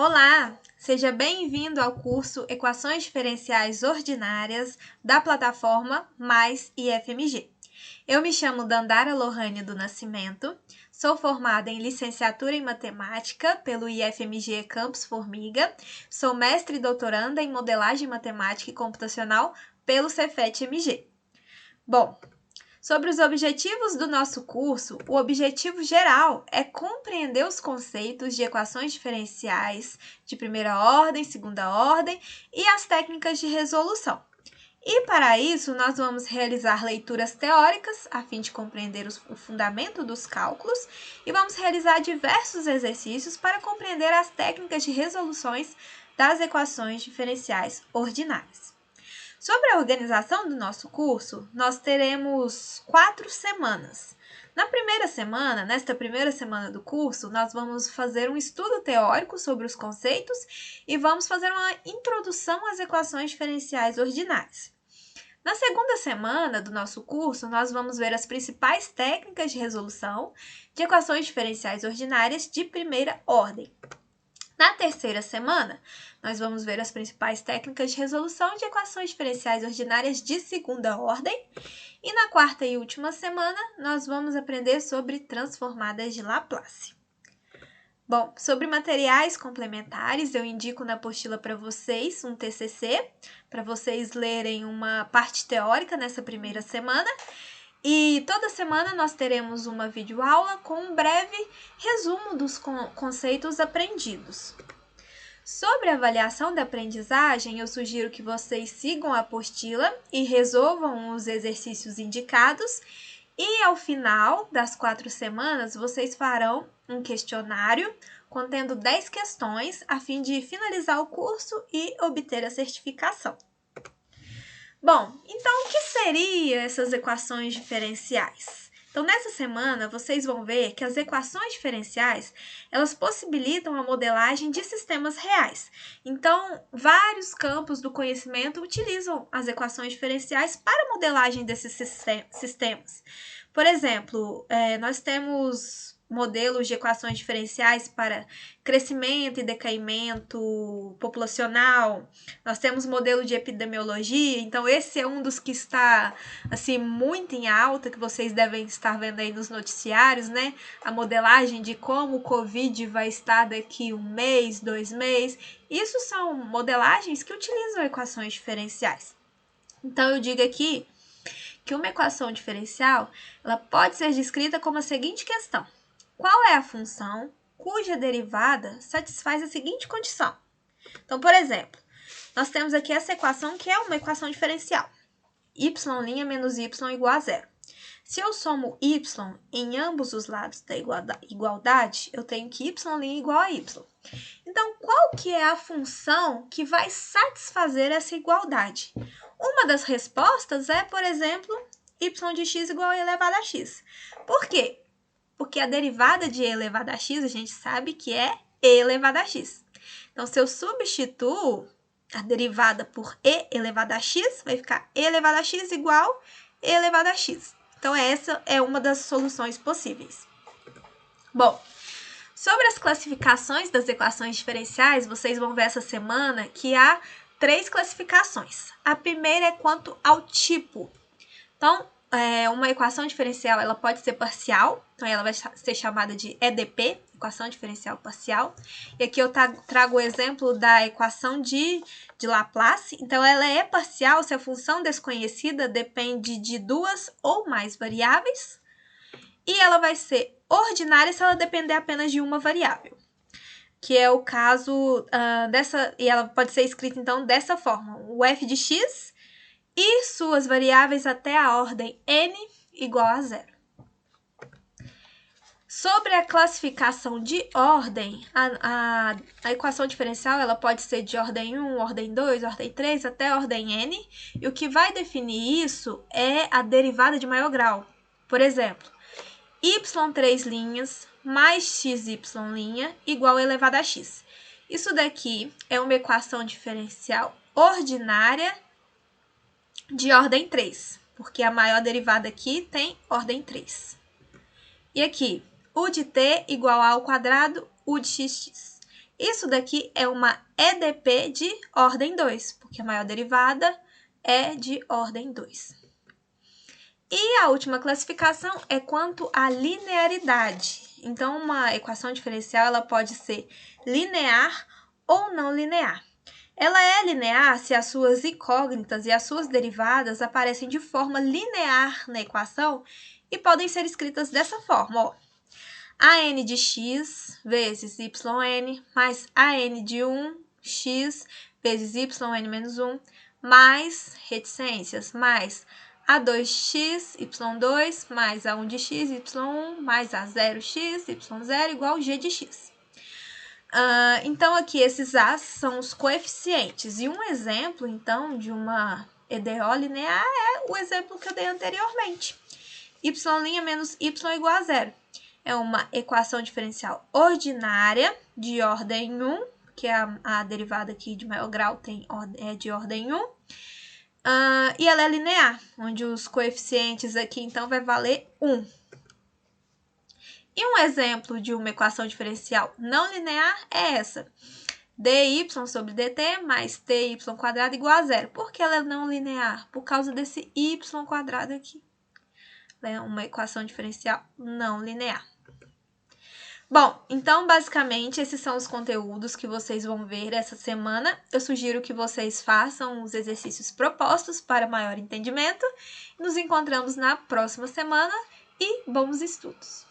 Olá, seja bem-vindo ao curso Equações Diferenciais Ordinárias da plataforma Mais IFMG. Eu me chamo Dandara Lohane do Nascimento, sou formada em licenciatura em matemática pelo IFMG Campus Formiga, sou mestre e doutoranda em modelagem matemática e computacional pelo Cefet-MG. Bom, sobre os objetivos do nosso curso, o objetivo geral é compreender os conceitos de equações diferenciais de primeira ordem, segunda ordem e as técnicas de resolução. E para isso, nós vamos realizar leituras teóricas, a fim de compreender o fundamento dos cálculos, e vamos realizar diversos exercícios para compreender as técnicas de resoluções das equações diferenciais ordinárias. Sobre a organização do nosso curso, nós teremos 4 semanas. Nesta primeira semana do curso, nós vamos fazer um estudo teórico sobre os conceitos e vamos fazer uma introdução às equações diferenciais ordinárias. Na segunda semana do nosso curso, nós vamos ver as principais técnicas de resolução de equações diferenciais ordinárias de primeira ordem. Na terceira semana, nós vamos ver as principais técnicas de resolução de equações diferenciais ordinárias de segunda ordem. E na quarta e última semana, nós vamos aprender sobre transformadas de Laplace. Bom, sobre materiais complementares, eu indico na apostila para vocês um TCC, para vocês lerem uma parte teórica nessa primeira semana. E toda semana nós teremos uma videoaula com um breve resumo dos conceitos aprendidos. Sobre a avaliação da aprendizagem, eu sugiro que vocês sigam a apostila e resolvam os exercícios indicados. E ao final das 4 semanas, vocês farão um questionário contendo 10 questões a fim de finalizar o curso e obter a certificação. Bom, então o que seriam essas equações diferenciais? Então, nessa semana, vocês vão ver que as equações diferenciais, elas possibilitam a modelagem de sistemas reais. Então, vários campos do conhecimento utilizam as equações diferenciais para a modelagem desses sistemas. Por exemplo, nós temos modelos de equações diferenciais para crescimento e decaimento populacional. Nós temos modelo de epidemiologia, então esse é um dos que está assim muito em alta, que vocês devem estar vendo aí nos noticiários, né? A modelagem de como o Covid vai estar daqui 1 mês, 2 meses. Isso são modelagens que utilizam equações diferenciais. Então eu digo aqui que uma equação diferencial, ela pode ser descrita como a seguinte questão: qual é a função cuja derivada satisfaz a seguinte condição? Então, por exemplo, nós temos aqui essa equação que é uma equação diferencial. Y' menos y igual a zero. Se eu somo y em ambos os lados da igualdade, eu tenho que y' igual a y. Então, qual que é a função que vai satisfazer essa igualdade? Uma das respostas é, por exemplo, y de x igual a e elevado a x. Por quê? Porque a derivada de e elevado a x, a gente sabe que é e elevado a x. Então, se eu substituo a derivada por e elevado a x, vai ficar e elevado a x igual e elevado a x. Então, essa é uma das soluções possíveis. Bom, sobre as classificações das equações diferenciais, vocês vão ver essa semana que há 3 classificações. A primeira é quanto ao tipo. Então, uma equação diferencial ela pode ser parcial, então ela vai ser chamada de EDP, equação diferencial parcial. E aqui eu trago o exemplo da equação de Laplace. Então, ela é parcial se a função desconhecida depende de 2 ou mais variáveis. E ela vai ser ordinária se ela depender apenas de uma variável, que é o caso e ela pode ser escrita então dessa forma: o f de x e suas variáveis até a ordem n igual a zero. Sobre a classificação de ordem, a equação diferencial ela pode ser de ordem 1, ordem 2, ordem 3, até ordem n, e o que vai definir isso é a derivada de maior grau. Por exemplo, y3' mais xy' igual a elevado a x. Isso daqui é uma equação diferencial ordinária de ordem 3, porque a maior derivada aqui tem ordem 3. E aqui, u de t igual a ao quadrado, u de x. Isso daqui é uma EDP de ordem 2, porque a maior derivada é de ordem 2. E a última classificação é quanto à linearidade. Então, uma equação diferencial ela pode ser linear ou não linear. Ela é linear se as suas incógnitas e as suas derivadas aparecem de forma linear na equação e podem ser escritas dessa forma, ó. AN de x vezes yn mais AN de 1x vezes yn menos 1 mais reticências mais A2x, y2 mais A1 de x, y1 mais A0x, y0 igual G de x. Então, aqui esses A's são os coeficientes. E um exemplo, então, de uma EDO linear é o exemplo que eu dei anteriormente. Y' menos y igual a 0. É uma equação diferencial ordinária de ordem 1, que é a derivada aqui de maior grau é de ordem 1. E ela é linear, onde os coeficientes aqui, então, vai valer 1. E um exemplo de uma equação diferencial não linear é essa. dy sobre dt mais ty quadrado igual a 0. Por que ela é não linear? Por causa desse y quadrado aqui. É uma equação diferencial não linear. Bom, então, basicamente, esses são os conteúdos que vocês vão ver essa semana. Eu sugiro que vocês façam os exercícios propostos para maior entendimento. Nos encontramos na próxima semana e bons estudos!